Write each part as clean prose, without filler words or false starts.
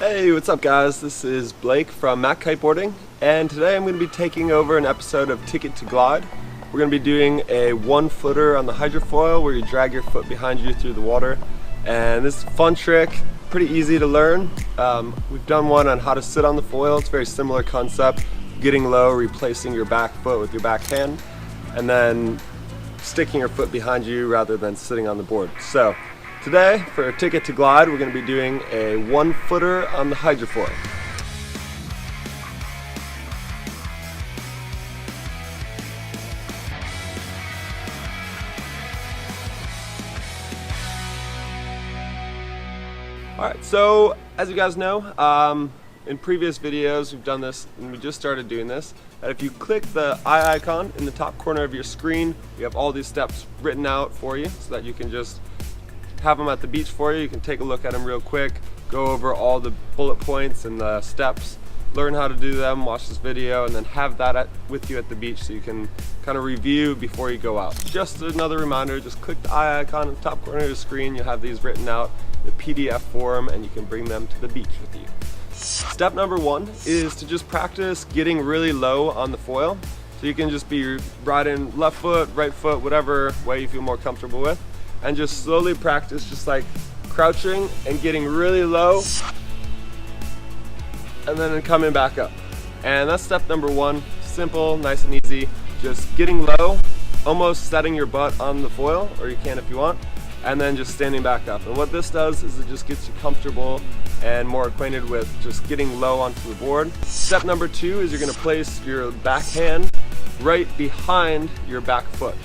Hey, what's up guys? This is Blake from Mac Kiteboarding, and today I'm going to be taking over an episode of Ticket to Glide. We're going to be doing a 1-footer on the hydrofoil where you drag your foot behind you through the water. And this is a fun trick, pretty easy to learn. We've done one on how to sit on the foil. It's a very similar concept, getting low, replacing your back foot with your back hand, and then sticking your foot behind you rather than sitting on the board. So today, for a Ticket to Glide, we're going to be doing a 1-footer on the hydrofoil. Alright, so as you guys know, in previous videos we've done this, and we just started doing this, that if you click the eye icon in the top corner of your screen, you have all these steps written out for you so that you can just have them at the beach for you. You can take a look at them real quick, go over all the bullet points and the steps, learn how to do them, watch this video, and then have that with you at the beach so you can kind of review before you go out. Just another reminder, just click the eye icon in the top corner of the screen. You'll have these written out in a PDF form and you can bring them to the beach with you. Step number 1 is to just practice getting really low on the foil. So you can just be riding left foot, right foot, whatever way you feel more comfortable with, and just slowly practice just like crouching and getting really low and then coming back up. And that's step number 1. Simple, nice and easy. Just getting low, almost setting your butt on the foil, or you can if you want, and then just standing back up. And what this does is it just gets you comfortable and more acquainted with just getting low onto the board. Step number 2 is you're going to place your backhand right behind your back foot.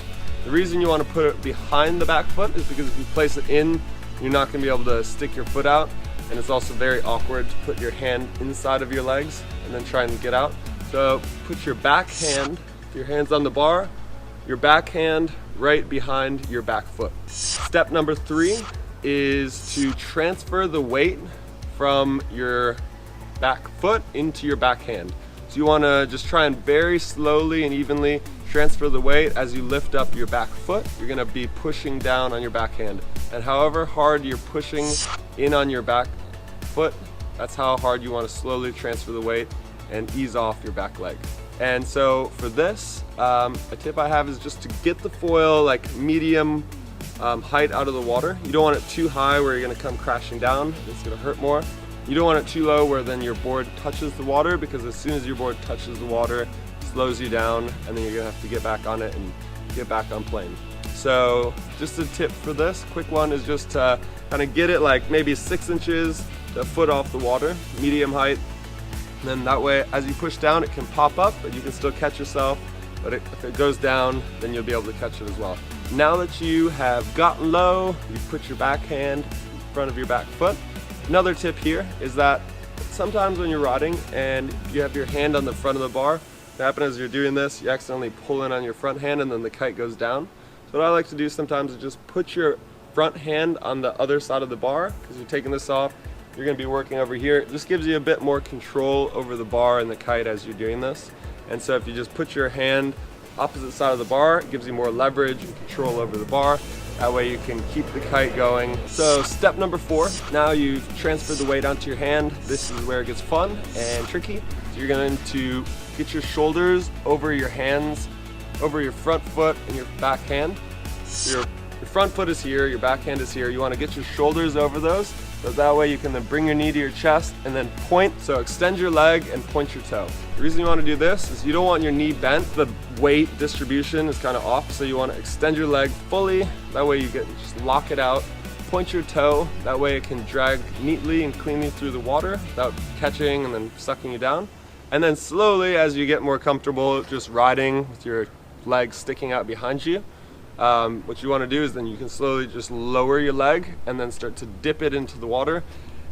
The reason you want to put it behind the back foot is because if you place it in, you're not going to be able to stick your foot out, and it's also very awkward to put your hand inside of your legs and then try and get out. So put your backhand, your hands on the bar, your backhand right behind your back foot. Step number 3 is to transfer the weight from your back foot into your backhand. So you want to just try and very slowly and evenly transfer the weight as you lift up your back foot. You're going to be pushing down on your backhand, and however hard you're pushing in on your back foot, that's how hard you want to slowly transfer the weight and ease off your back leg. And so for this, a tip I have is just to get the foil like medium height out of the water. You don't want it too high where you're going to come crashing down. It's going to hurt more. You don't want it too low where then your board touches the water, because as soon as your board touches the water, it slows you down, and then you're going to have to get back on it and get back on plane. So just a tip for this, quick one, is just to kind of get it like maybe 6 inches to a foot off the water, medium height. And then that way, as you push down, it can pop up, but you can still catch yourself. But if it goes down, then you'll be able to catch it as well. Now that you have gotten low, you put your backhand in front of your back foot. Another tip here is that sometimes when you're riding and you have your hand on the front of the bar, what happens as you're doing this, you accidentally pull in on your front hand and then the kite goes down. So what I like to do sometimes is just put your front hand on the other side of the bar, because you're taking this off, you're going to be working over here. It just gives you a bit more control over the bar and the kite as you're doing this. And so if you just put your hand opposite side of the bar, it gives you more leverage and control over the bar. That way you can keep the kite going. So step number 4, now you've transferred the weight onto your hand. This is where it gets fun and tricky. So you're going to get your shoulders over your hands, over your front foot and your back hand. So your front foot is here, your back hand is here. You want to get your shoulders over those, so that way you can then bring your knee to your chest and then point. So extend your leg and point your toe. The reason you want to do this is you don't want your knee bent. The weight distribution is kind of off, so you want to extend your leg fully. That way you just lock it out. Point your toe. That way it can drag neatly and cleanly through the water without catching and then sucking you down. And then slowly, as you get more comfortable just riding with your legs sticking out behind you, what you want to do is then you can slowly just lower your leg and then start to dip it into the water.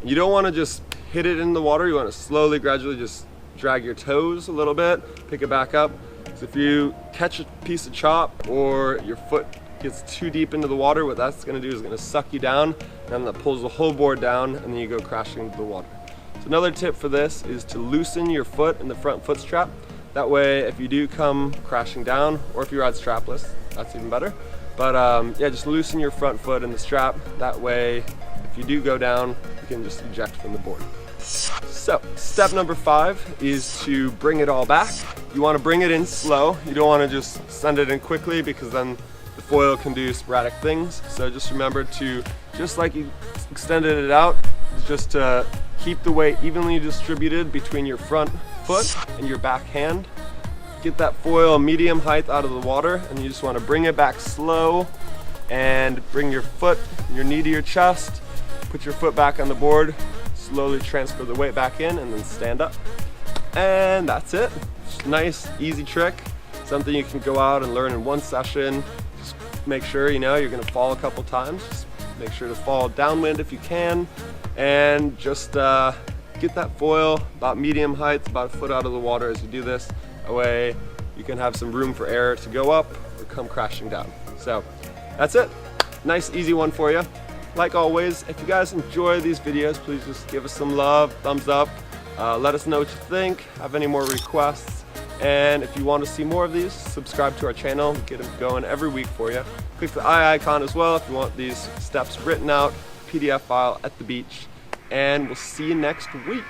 And you don't want to just hit it in the water. You want to slowly, gradually just drag your toes a little bit, pick it back up. So if you catch a piece of chop or your foot gets too deep into the water, what that's going to do is going to suck you down, and then that pulls the whole board down, and then you go crashing into the water. So another tip for this is to loosen your foot in the front foot strap. That way, if you do come crashing down, or if you ride strapless, that's even better. But yeah, just loosen your front foot in the strap. That way, if you do go down, you can just eject from the board. So step number 5 is to bring it all back. You want to bring it in slow. You don't want to just send it in quickly because then the foil can do sporadic things. So just remember to, just like you extended it out, just to keep the weight evenly distributed between your front foot and your back hand. Get that foil medium height out of the water, and you just want to bring it back slow and bring your foot, your knee to your chest, put your foot back on the board, slowly transfer the weight back in, and then stand up. And that's it. Just nice, easy trick. Something you can go out and learn in one session. Just make sure you know you're going to fall a couple times. Just make sure to fall downwind if you can, and just get that foil about medium height, about a foot out of the water as you do this. That way you can have some room for air to go up or come crashing down. So that's it. Nice, easy one for you. Like always, if you guys enjoy these videos, please just give us some love, thumbs up. Let us know what you think, have any more requests. And if you want to see more of these, subscribe to our channel. We get them going every week for you. Click the eye icon as well if you want these steps written out, PDF file at the beach. And we'll see you next week.